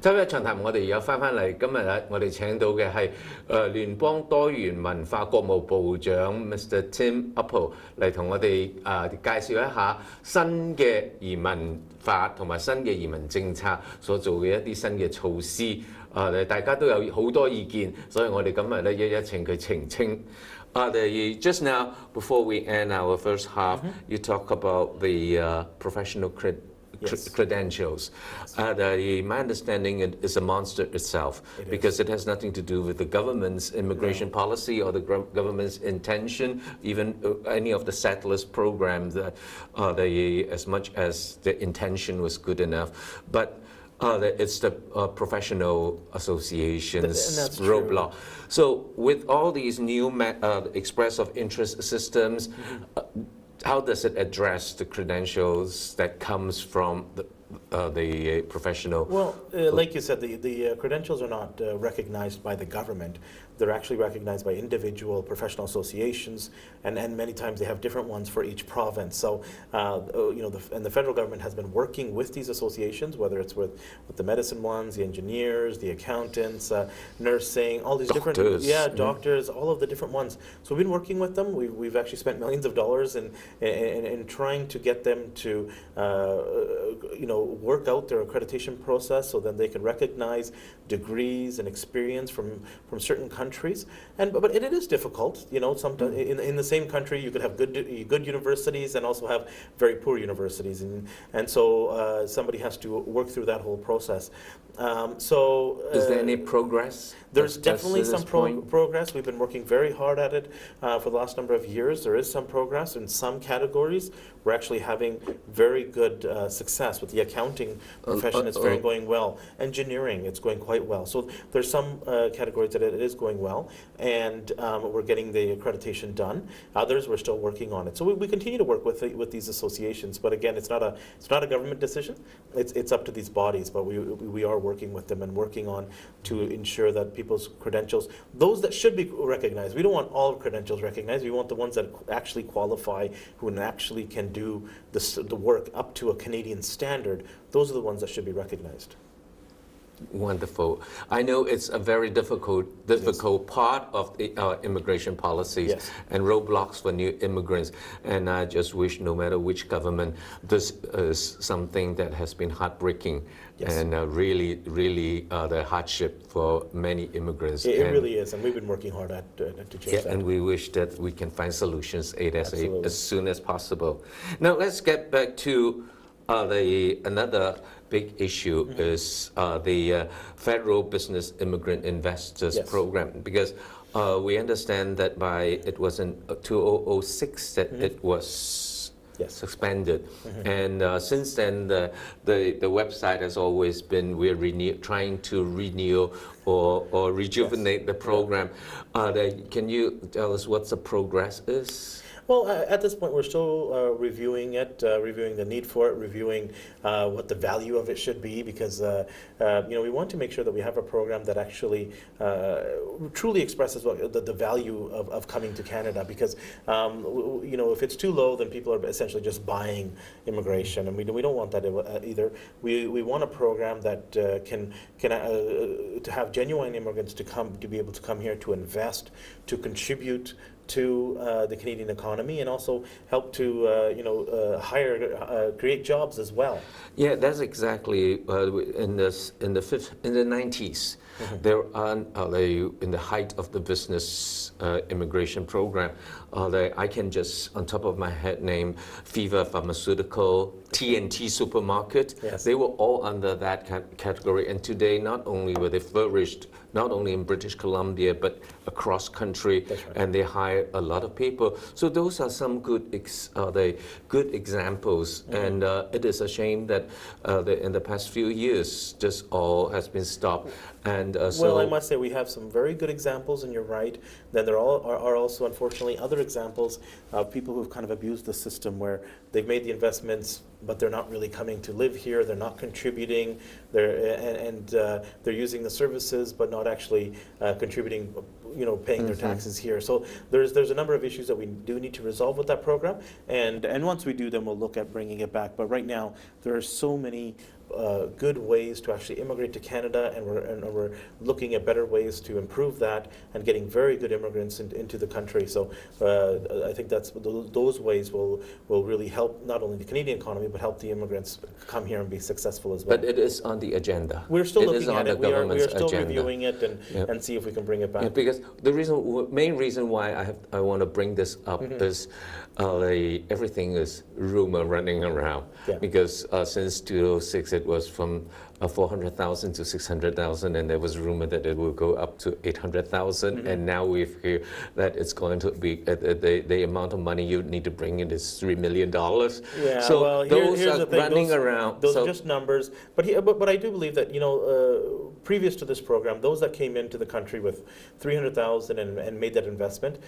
週一長談，我哋而家翻嚟，今日我哋請到嘅係聯邦多元文化國務部長 Mr. Tim Uppal 嚟同我哋介紹一下新嘅移民法同埋新嘅移民政策所做嘅一啲新嘅措施。大家都有好多意見，所以我哋今日咧一請佢澄清。Just now, before we end our first half, you talk about the professional credentials. My understanding it is a monster itself because it has nothing to do with the government's immigration policy or the government's intention, even any of the settlers programs that as much as the intention was good enough. But it's the professional associations roadblock. So with all these new express of interest systems, how does it address the credentials that comes from the professional? Well, like you said, the credentials are not recognized by the government. They're actually recognized by individual professional associations, and many times they have different ones for each province. So, and the federal government has been working with these associations, whether it's with the medicine ones, the engineers, the accountants, nursing, all these doctors. different, doctors, all of the different ones. So we've been working with them. We've actually spent millions of dollars in trying to get them to, work out their accreditation process so then they can recognize degrees and experience from certain countries. But it is difficult. Sometimes in the same country you could have good universities and also have very poor universities, and so somebody has to work through that whole process. Is there any progress? There's definitely some progress. We've been working very hard at it for the last number of years. There is some progress in some categories. We're actually having very good success with the accounting profession. It's going well. Engineering, it's going quite well. So there's some categories that it is going well, and we're getting the accreditation done. Others, we're still working on it. So we continue to work with these associations. But again, it's not a government decision. It's up to these bodies. But we are working with them and working on to ensure that people's credentials, those that should be recognized. We don't want all credentials recognized. We want the ones that actually qualify, who actually can do the work up to a Canadian standard. Those are the ones that should be recognized. Wonderful. I know it's a very difficult part of the immigration policies and roadblocks for new immigrants. And I just wish no matter which government, this is something that has been heartbreaking and really the hardship for many immigrants. It really is, and we've been working hard to change that. And we wish that we can find solutions as soon as possible. Now let's get back to another big issue is the Federal Business Immigrant Investors Program, because we understand that it was in 2006 that it was suspended, and since then the website has always been trying to renew or rejuvenate the program. Can you tell us what the progress is? Well, at this point, we're still reviewing it, reviewing the need for it, reviewing what the value of it should be, because we want to make sure that we have a program that actually truly expresses the value of coming to Canada. Because if it's too low, then people are essentially just buying immigration, and we don't want that either. We want a program that can to have genuine immigrants to be able to come here to invest, to contribute to the Canadian economy, and also help to create jobs as well. Yeah, that's exactly in the 90s. There are in the height of the business immigration program. I can just on top of my head name Viva Pharmaceutical, TNT Supermarket. They were all under that category, and today not only were they flourished not only in British Columbia but across country, and they hire a lot of people. So those are some good examples, and it is a shame that in the past few years this all has been stopped. And well, I must say we have some very good examples, and you're right. Then there are also, unfortunately, other examples of people who've kind of abused the system, where they've made the investments, but they're not really coming to live here. They're not contributing. They're using the services, but not actually contributing. Paying their taxes here. So there's a number of issues that we do need to resolve with that program, and once we do, then we'll look at bringing it back. But right now, there are so many good ways to actually immigrate to Canada, and we're looking at better ways to improve that and getting very good immigrants into the country. So I think those ways will really help not only the Canadian economy, but help the immigrants come here and be successful as well. But it is on the agenda. We're still looking at it. We are still agenda. reviewing it and see if we can bring it back. Yeah, because the main reason why I want to bring this up is everything is rumor running around. Yeah. Because since 2006 it was from 400,000 to 600,000, and there was rumor that it will go up to 800,000, and now we've heard that it's going to be the amount of money you need to bring in is $3 million. Yeah, so well, those here's are the thing. running around. Those are just numbers, but I do believe that previous to this program, those that came into the country with 300,000 and made that investment,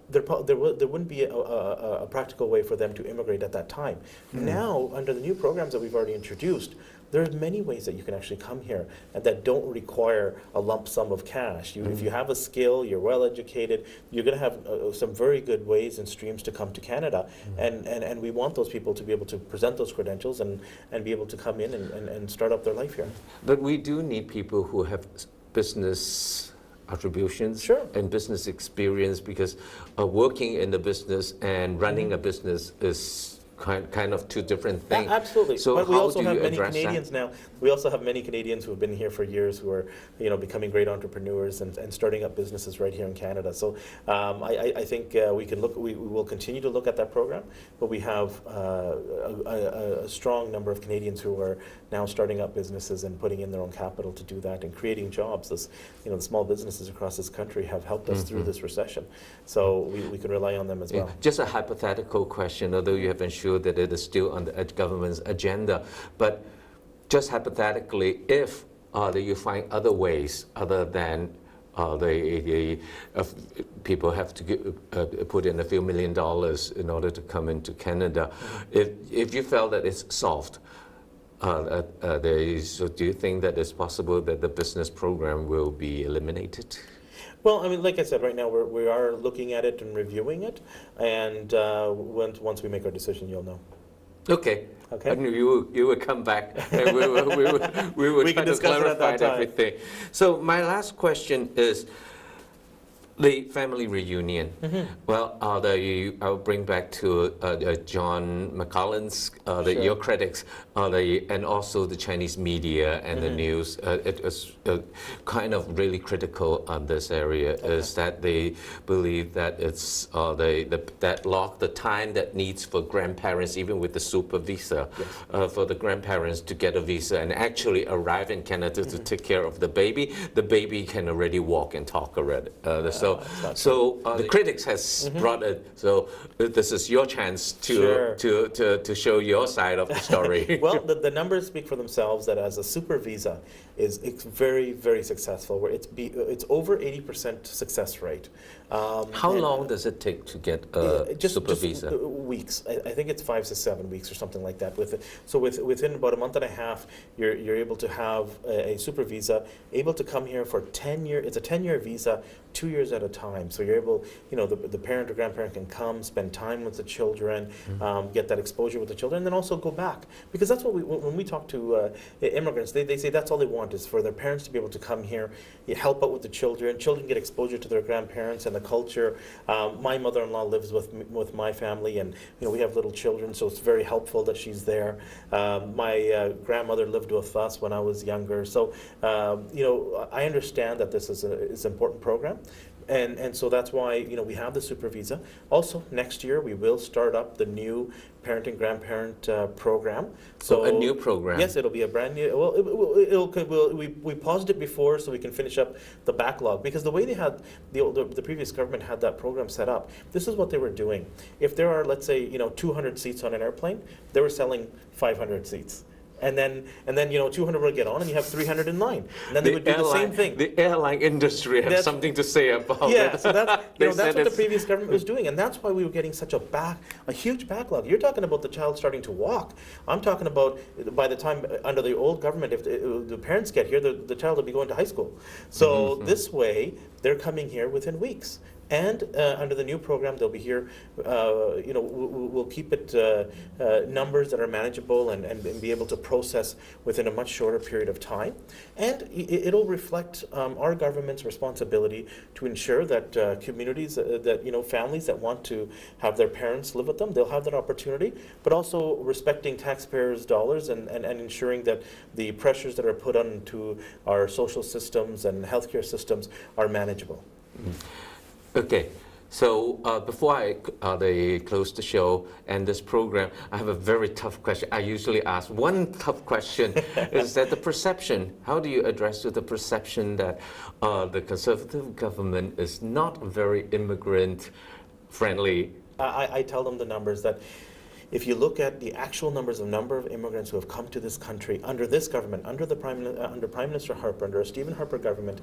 there wouldn't be a practical way for them to immigrate at that time. Now, under the new programs that we've already introduced, there's many ways that you can actually come here and that don't require a lump sum of cash. If you have a skill, you're well educated, you're going to have some very good ways and streams to come to Canada. And we want those people to be able to present those credentials and be able to come in and start up their life here. But we do need people who have business attributions and business experience, because working in the business and running a business is kind of two different things. Absolutely. So but we how also do have you many address Canadians that? now. We also have many Canadians who have been here for years, who are becoming great entrepreneurs and starting up businesses right here in Canada. So I think we will continue to look at that program, but we have a strong number of Canadians who are now starting up businesses and putting in their own capital to do that and creating jobs. As the small businesses across this country have helped us through this recession, so we can rely on them as well. Just a hypothetical question, although you have ensured that it is still on the government's agenda, but just hypothetically, if you find other ways other than people have to put in a few $1 million in order to come into Canada, if you felt that it's solved, so do you think that it's possible that the business program will be eliminated? Well, I mean, like I said, right now we are looking at it and reviewing it, and once we make our decision, you'll know. Okay. Okay. I knew you would come back, and we will try to clarify everything. So my last question is the family reunion. Well, I'll bring back to John McCullen's, your critics, and also the Chinese media and the news. It was kind of really critical on this area, is that they believe that it's the time that needs for grandparents, even with the super visa, for the grandparents to get a visa and actually arrive in Canada to take care of the baby can already walk and talk already. So the critics has brought it. So this is your chance to show your side of the story. Well, the numbers speak for themselves. That as a super visa it's very, very successful. Where it's over 80% success rate. How long does it take to get a super visa? Weeks. I think it's 5 to 7 weeks or something like that. Within about a month and a half, you're able to have a super visa, able to come here for 10 years. It's a 10-year visa, 2 years at a time. So you're able, the parent or grandparent can come, spend time with the children, get that exposure with the children, and then also go back. Because that's what when we talk to immigrants, they say that's all they want is for their parents to be able to come here, help out with the children get exposure to their grandparents and the culture. My mother-in-law lives with my family, and we have little children, so it's very helpful that she's there. My grandmother lived with us when I was younger, so I understand that this is an important program. And so that's why we have the super visa. Also, next year we will start up the new parent and grandparent program. So a new program. Yes, it'll be a brand new. Well, we paused it before so we can finish up the backlog, because the way they had the previous government had that program set up. This is what they were doing. If there are, let's say, 200 seats on an airplane, they were selling 500 seats. And then 200 will get on, and you have 309. And then they would do the same thing. The airline industry has something to say about it. Yeah, so that's what the previous government was doing, and that's why we were getting such a huge backlog. You're talking about the child starting to walk. I'm talking about by the time under the old government, if the parents get here, the child will be going to high school. So this way, they're coming here within weeks. And under the new program, they'll be here. We'll keep it numbers that are manageable and be able to process within a much shorter period of time. And it'll reflect our government's responsibility to ensure that communities, families that want to have their parents live with them, they'll have that opportunity, but also respecting taxpayers' dollars and ensuring that the pressures that are put onto our social systems and healthcare systems are manageable. Okay, so before I close the show and this program, I have a very tough question. I usually ask one tough question, is that the perception, how do you address the perception that the Conservative government is not very immigrant friendly? I tell them the numbers that if you look at the actual number of immigrants who have come to this country under this government, under Prime Minister Harper, under a Stephen Harper government,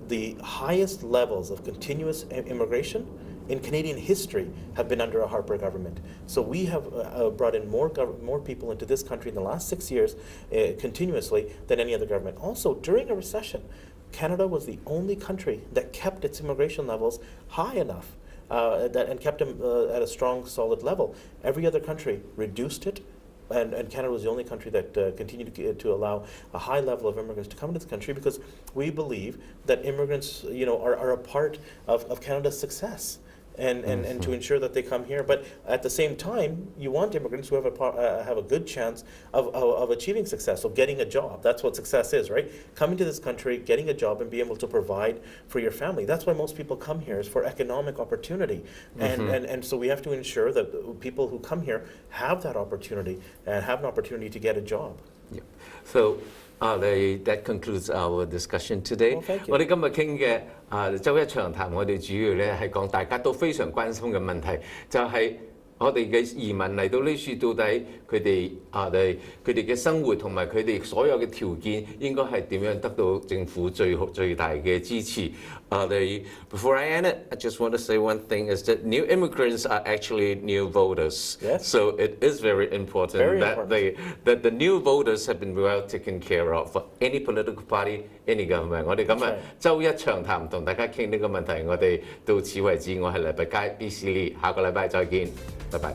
the highest levels of continuous immigration in Canadian history have been under a Harper government. So we have brought in more people into this country in the last 6 years continuously than any other government. Also, during a recession, Canada was the only country that kept its immigration levels high enough and kept them at a strong, solid level. Every other country reduced it. And Canada was the only country that continued to allow a high level of immigrants to come into the country because we believe that immigrants, are a part of Canada's success. And to ensure that they come here. But at the same time, you want immigrants who have a good chance of achieving success, of getting a job. That's what success is, right? Coming to this country, getting a job, and being able to provide for your family. That's why most people come here, is for economic opportunity. And so we have to ensure that people who come here have that opportunity and have an opportunity to get a job. Yeah. So that concludes our discussion today. Thank you. 我哋今日傾嘅周一長談，我哋主要咧係講大家都非常關心嘅問題，就係我哋嘅移民嚟到呢處，到底佢哋嘅生活同埋佢哋所有嘅條件應該係點樣得到政府最大嘅支持？Before I end it, I just want to say one thing is that new immigrants are actually new voters. Yes. So it is very important that the new voters have been well taken care of for any political party, any government. 我哋今日周一長談同大家傾呢個問題，我哋到此為止。我係黎拔佳 BC Lee， 下個禮拜再見，拜拜。